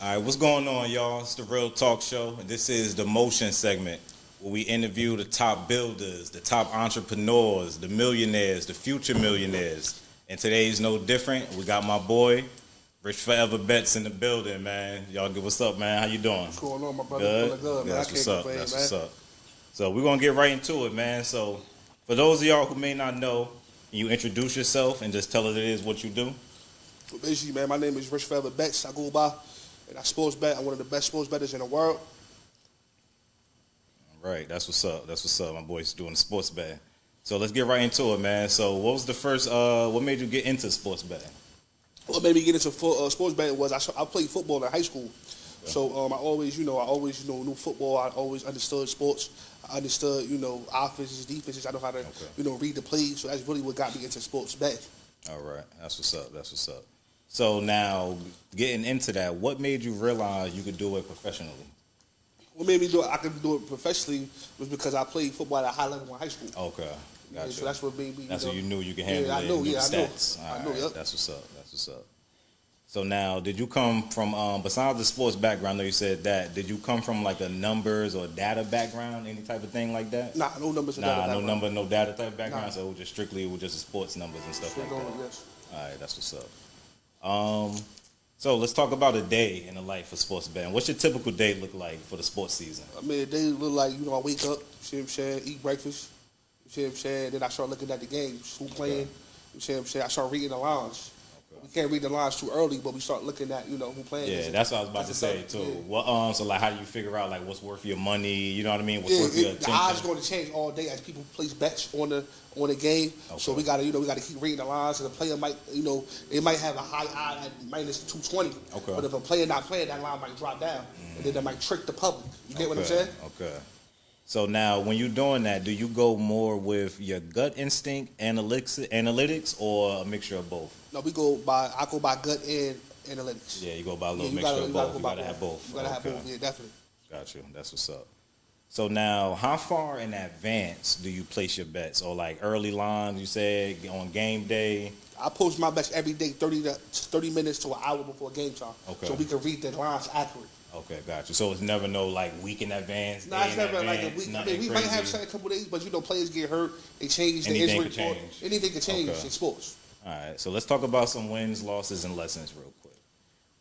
All right, what's going on, y'all? It's the Real Talk Show, and this is the Motion segment where we interview the top builders, the top entrepreneurs, the millionaires, the future millionaires. And today's no different. We got my boy, RichForver Bets in the building, man. Y'all give what's up, man. How you doing? What's going on, my brother? Good? Good, man. That's I what's can't up. complain, That's man. what's up. So we're going to get right into it, man. So for those of y'all who may not know, can you introduce yourself and just tell us it is what you do? So basically, man, my name is RichForver Bets. I go by, and I sports bet. I'm one of the best sports bettors in the world. All right, that's what's up. That's what's up. My boy's doing the sports betting. So let's get right into it, man. So what was the first, what made you get into sports betting? What made me get into sports betting was I played football in high school. Okay. So I always knew football. I always understood sports. I understood, offenses, defenses. I know how to, read the plays. So that's really what got me into sports betting. All right, that's what's up. That's what's up. So now, getting into that, what made you realize you could do it professionally? What made me do it? I could do it professionally was because I played football at a high level in high school. Okay, gotcha. Yeah, so that's what made me. That's what you knew you could handle. I knew. The Yeah, stats. I All knew. right, Yep. that's what's up. That's what's up. So now, did you come from besides the sports background? I know you said that. Did you come from like a numbers or data background, any type of thing like that? Nah, no numbers. No data type of background. Nah. So it was just strictly sports numbers and stuff like that. Yes. All right, that's what's up. So let's talk about a day in the life of sports betting. What's your typical day look like for the sports season? I mean, a day look like, I wake up, you see what I'm saying, eat breakfast, you see what I'm saying, then I start looking at the games, who playing, you see what I'm saying, I start reading the lines. Okay. We can't read the lines too early, but we start looking at, who playing. Yeah, that's what I was about to say, too. Yeah. What, so, like, how do you figure out, like, what's worth your money, you know what I mean, what's worth your attention? The odds going to change all day as people place bets on the game. Okay. So we got to keep reading the lines, and the player might, they might have a high odd at minus 220. Okay. But if a player not playing, that line might drop down, and then that might trick the public. You get what I'm saying? Okay. So now, when you're doing that, do you go more with your gut instinct, analytics, or a mixture of both? No, I go by gut and analytics. Yeah, you go by a little mixture of both. You gotta have both. You gotta have both. Yeah, definitely. Gotcha. That's what's up. So now, how far in advance do you place your bets? Or like early lines, you said, on game day? I post my bets every day, 30 minutes to an hour before game time. Okay. So we can read the lines accurate. Okay, gotcha. So it's never no like week in advance. No, it's never like a week. I mean, we might have a couple days, but players get hurt, they change the injury report. Anything can change in sports. All right, so let's talk about some wins, losses, and lessons real quick.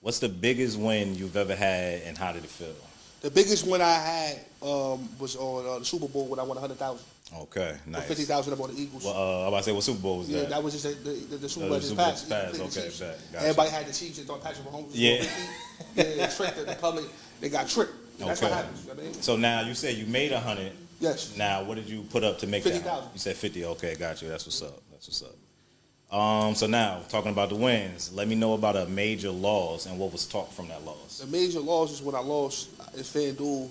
What's the biggest win you've ever had, and how did it feel? The biggest win I had was on the Super Bowl when I won $100,000. Okay, nice. $50,000 up on the Eagles. Well, I'm about to say, what Super Bowl was that? Yeah, that was just the Super Bowl just passed. Okay, bet. Gotcha. Everybody had the Chiefs and thought Patrick Mahomes was going to they tricked the public. They got tricked. That's what happens. You know what I mean? So now you said you made 100. Yes. Now what did you put up to make 50,000. You said 50. Okay, got you. That's what's up. That's what's up. So now talking about the wins, let me know about a major loss and what was taught from that loss. The major loss is when I lost in FanDuel.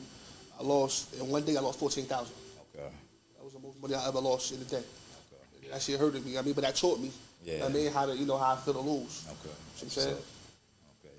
In one day I lost 14,000. Okay. That was the most money I ever lost in a day. Okay. That shit hurted me. But that taught me. Yeah. I mean how I feel to lose. Okay. You know what I'm saying? Okay.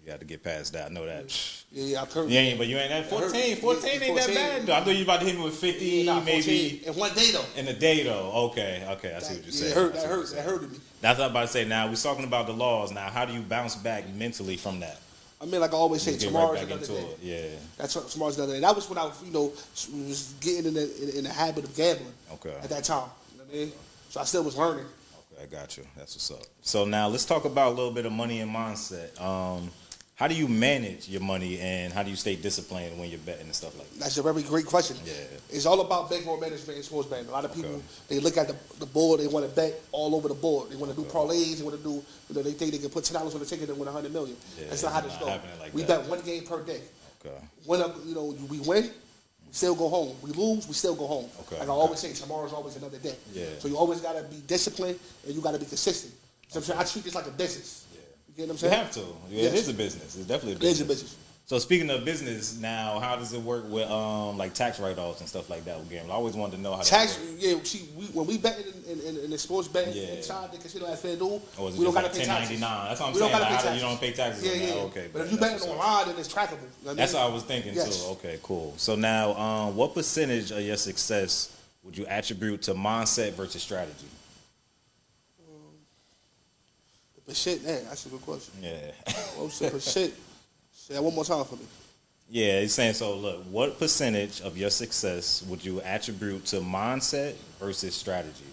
You had to get past that. I know that. Yeah, I curved. Yeah, but you ain't at 14. 14 ain't that bad though. I thought you about to hit me with 50, maybe. In one day though. In a day though. Okay. I see what you're saying. That hurted me. That's what I was about to say. Now we're talking about the laws. Now, how do you bounce back mentally from that? I mean, like I always say, tomorrow's another day. Yeah. That's tomorrow's another day. That was when I, was getting in the habit of gambling. Okay. At that time, you know what I mean? So I still was learning. Okay, I got you. That's what's up. So now let's talk about a little bit of money and mindset. How do you manage your money and how do you stay disciplined when you're betting and stuff like that? That's a very great question. Yeah. It's all about bankroll management in sports betting. A lot of people, they look at the board, they want to bet all over the board. They want to do parlays, they want to do, they think they can put $10 on the ticket and win $100 million. Yeah, that's not how this goes. We bet one game per day. Okay. We win, we still go home. We lose, we still go home. Okay. Like I always say, tomorrow's always another day. Yeah. So you always got to be disciplined and you got to be consistent. So I'm saying I treat this like a business. You know what I'm saying? You have to. Yeah, yes. It is a business. It's definitely a business. It is a business. So speaking of business, now how does it work with like tax write-offs and stuff like that with gambling? I always wanted to know how tax. That works. Yeah, see, when we bet in the sports betting inside the casino at FanDuel, we don't got to pay taxes. That's what I'm saying. Like, you don't pay taxes. Yeah. Okay. But if you bet online, then it's trackable. You know that's what I was thinking too. Okay, cool. So now, what percentage of your success would you attribute to mindset versus strategy? Percent, man, that's a good question. Yeah. What's the percent? Say that one more time for me. Yeah, he's saying, so look, what percentage of your success would you attribute to mindset versus strategy?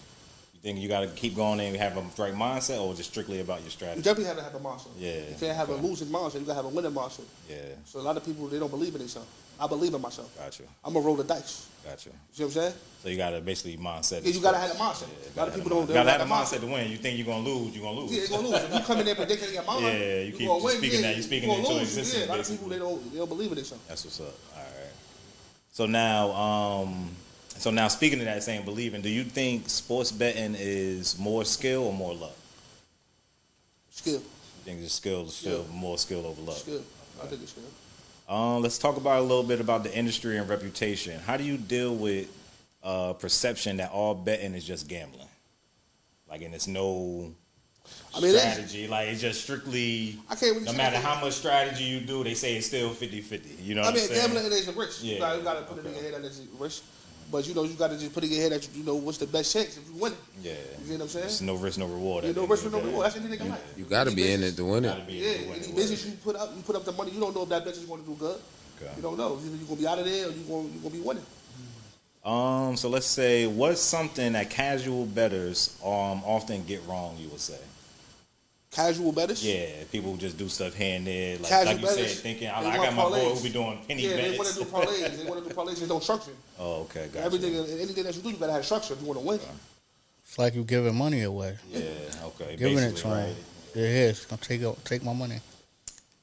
You think you got to keep going and have a right mindset, or just strictly about your strategy? You definitely have to have a mindset. Yeah. You can't have a losing mindset. You got to have a winning mindset. Yeah. So a lot of people, they don't believe in themselves. I believe in myself. Gotcha. I'm going to roll the dice. Gotcha. You see what I'm saying? So you got to basically mindset. Yeah, you got to have a mindset. Yeah, a lot of people don't. You got to have a mindset to win. You think you're going to lose, you're going to lose. Yeah, you're going to lose. If you come in there predicting your mind, yeah, you keep speaking that. You're speaking into existence. Yeah, a lot of people, they don't believe in themselves. That's what's up. All right. So now speaking of that same believing, do you think sports betting is more skill or more luck? Skill. You think it's skill, more skill over luck? Skill. I think it's skill. Let's talk about a little bit about the industry and reputation. How do you deal with perception that all betting is just gambling? Like, and it's no strategy. Like, it's just strictly, no matter how much strategy you do, they say it's still 50-50. You know what I'm saying? Gambling is a risk. Yeah. You got to put it in your head that it's a risk. But, you got to just put it in your head that, what's the best chance if you win it. Yeah. You know what I'm saying? It's no risk, no reward. Yeah, no risk, no reward. That's anything in life. You got to be in it to win it. Yeah, any business you put up the money, you don't know if that business is going to do good. Okay. You don't know. Either you're going to be out of there or you're going to be winning. So let's say, what's something that casual bettors often get wrong, you would say? Casual bettors? Yeah, people who just do stuff here and there. Like you said, thinking, I got my boy who be doing penny bets. Yeah, they want to do parlays. They want to do parlays. There's no structure. Oh, okay, gotcha. Anything that you do, you got to have structure if you want to win. Okay. It's like you giving money away. Yeah, okay. Giving it to right? him. Yeah, it's going to take my money.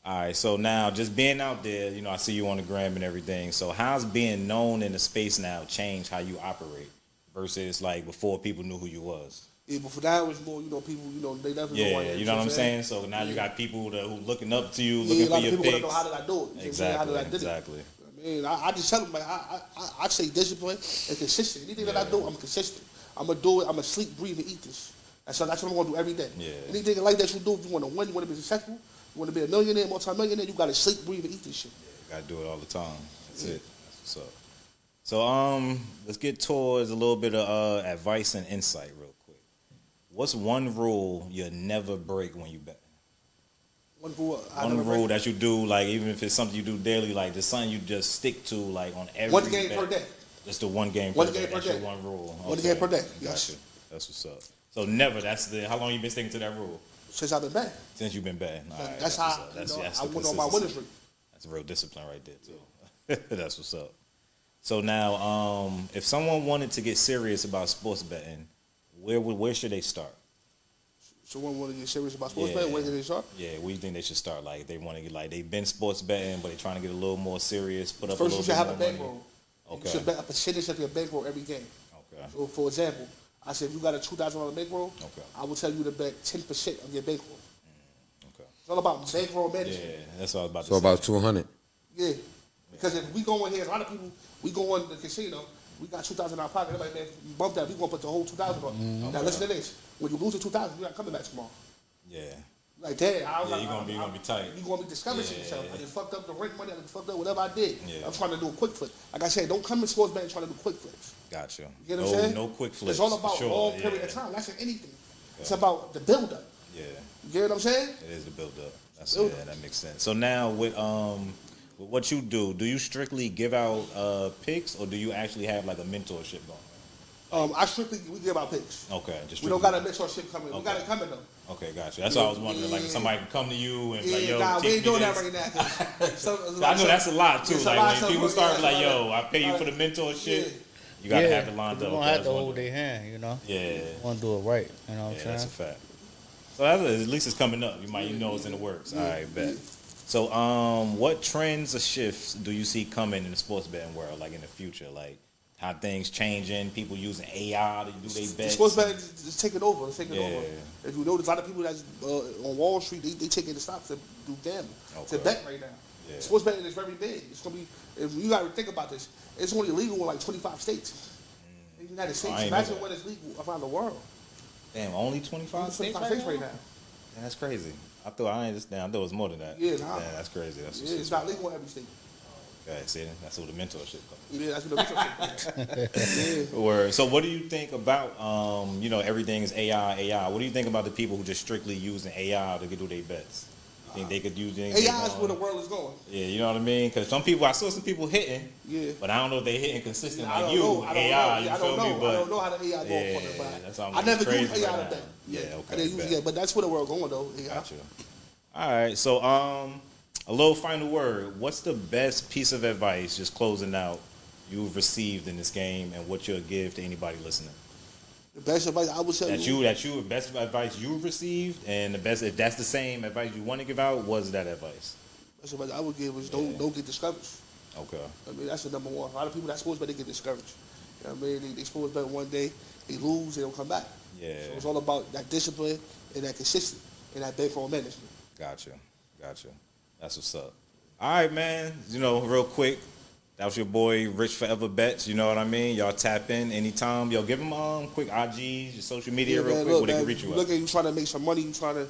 All right, so now just being out there, I see you on the gram and everything. So how's being known in the space now changed how you operate versus like before people knew who you was? Yeah, but for that was more, people, they never know. Yeah, you know what I'm saying? So now you got people who looking up to you, looking for your picks. A lot of people that know how did I do it. Exactly, how did I did exactly. It. I just tell them, like, I say discipline and consistent. Anything that I do, I'm consistent. I'm going to do it. I'm going to sleep, breathe, and eat this. That's what I'm going to do every day. Yeah. Anything like that you do, if you want to win, you want to be successful, you want to be a millionaire, multi-millionaire, you got to sleep, breathe, and eat this shit. Yeah, got to do it all the time. That's it. That's what's up. So let's get towards a little bit of advice and insight real quick. What's one rule you'll never break when you bet? One rule that you do, like even if it's something you do daily, like just something you just stick to, like on every one game bet. per day. Just the one game per day. Game per that's day. Your one rule. One game per day. Yes. Gotcha. That's what's up. So never. How long you been sticking to that rule? Since I've been betting. Since you've been betting. All right, that's how I went on my winning streak. That's real discipline right there too. That's what's up. So now, if someone wanted to get serious about sports betting, where should they start? Someone want to get serious about sports betting, where should they start? Yeah, where do you think they should start? Like they want to get, like they've been sports betting, but they're trying to get a little more serious. Put up First, a little you should have a money. bankroll. Okay. You should bet a percentage of your bankroll every game. Okay. So, for example, I said if you got a $2,000 bankroll, okay, I will tell you to bet 10% of your bankroll. Okay. It's all about bankroll management. Yeah, that's what I was about to say. So about 200. Yeah, because if we go in here, a lot of people, we go in the casino, we got $2,000 in our pocket. Everybody, man, bump that. We gonna put the whole $2,000 on. Now listen to this: when you lose the $2,000, you're not coming back tomorrow. Yeah. Like, damn, you're gonna be tight. You're gonna be discouraging yourself. I just fucked up the rent money. I just fucked up whatever I did. Yeah. I'm trying to do a quick flip. Like I said, don't come in sports betting trying to do quick flips. Gotcha. You know what I'm saying? No quick flips. It's all about sure. long period of time. That's in anything. Okay. It's about the build up. Yeah. You get what I'm saying? It is the build up. That makes sense. So now with what you do you strictly give out picks, or do you actually have like a mentorship going? We give out picks. Okay, we don't got a mentorship coming. Okay. We got it coming though. Okay, gotcha. That's what I was wondering. Like, if somebody can come to you and like, yo, we ain't doing that right now. I know that's a lot too. Like when people start like, yo, I pay you for the mentorship. You gotta have it lined up. You don't have to hold their hand, Yeah. You want to do it right, you know what I'm saying? That's a fact. So at least it's coming up. You know it's in the works. All right, bet. So, what trends or shifts do you see coming in the sports betting world, like in the future? Like how things changing, people using AI to do their bets. Sports betting is taking over. It's taking over. If you notice, a lot of people that's on Wall Street, they taking the stocks to do gambling, to bet right now. Yeah. Sports betting is very big. It's gonna be. If you gotta think about this, it's only legal in like 25 states. In the United States. Imagine when it's legal around the world. Damn, only 25 states right now. Yeah, that's crazy. I thought it was more than that. Yeah, nah. Yeah, that's crazy. It's not legal in every state. Okay, see, that's where the mentorship comes. Yeah, that's where the mentorship comes. Word. So what do you think about, everything is AI? What do you think about the people who just strictly using AI to do their bets? Think they could use anything? AI is where the world is going. Yeah, you know what I mean? Because I saw some people hitting. Yeah. But I don't know if they hitting consistent I like don't you. know. I don't AI, know. you I feel don't know. me? But I don't know how the AI going for yeah, it, that's but how I never crazy used AI right to bet. now. Yeah, I okay. didn't use it, but that's where the world going though. AI. Gotcha. All right, so a little final word. What's the best piece of advice, just closing out, you've received in this game, and what you'll give to anybody listening? The best advice I would say Best advice you've received, and the best, if that's the same advice you want to give out, what's that advice? best advice I would give is don't get discouraged. Okay. I mean that's the number one. A lot of people that sports bet they get discouraged. You know what I mean? They sports bet one day, they lose, they don't come back. Yeah. So it's all about that discipline and that consistency and that bet for management. Gotcha. That's what's up. All right, man. You know, real quick, that was your boy RichForver Bets. You know what I mean? Y'all tap in anytime. Yo, give them quick IGs, your social media real man, quick, look, where they man, can reach you look at. at you trying to make some money. You trying to,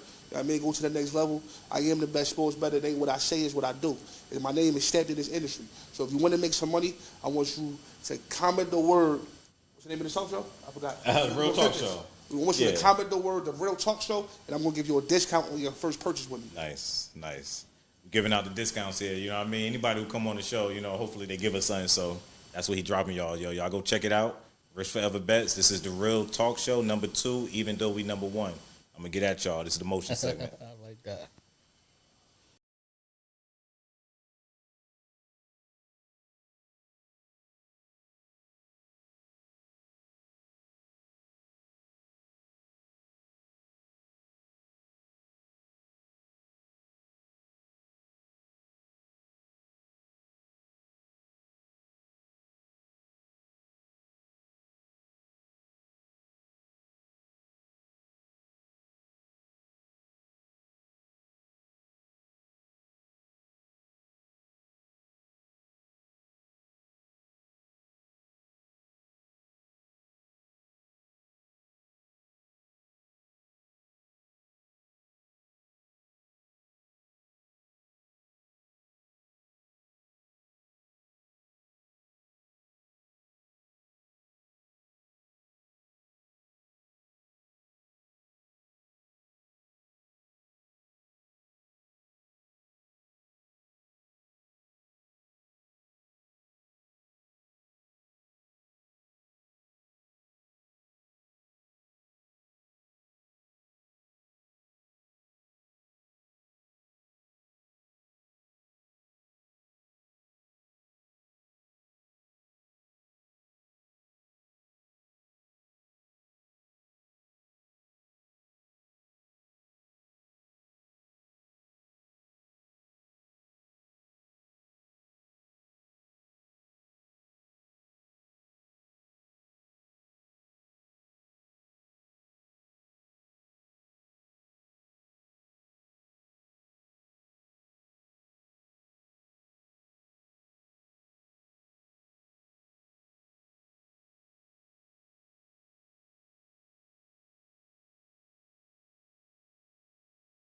go to the next level. I am the best sports bettor. It ain't what I say is what I do. And my name is stamped in this industry. So if you want to make some money, I want you to comment the word. What's the name of the talk show? I forgot. The Real Talk Show. We want you to comment the word, the Real Talk Show, and I'm going to give you a discount on your first purchase with me. Nice. We're giving out the discounts here, you know what I mean? Anybody who come on the show, you know, hopefully they give us something. So that's what he dropping y'all. Yo, y'all go check it out. RichForver Bets. This is the Real Talk Show, number 2, even though we number 1. I'm going to get at y'all. This is the motion segment. I like that.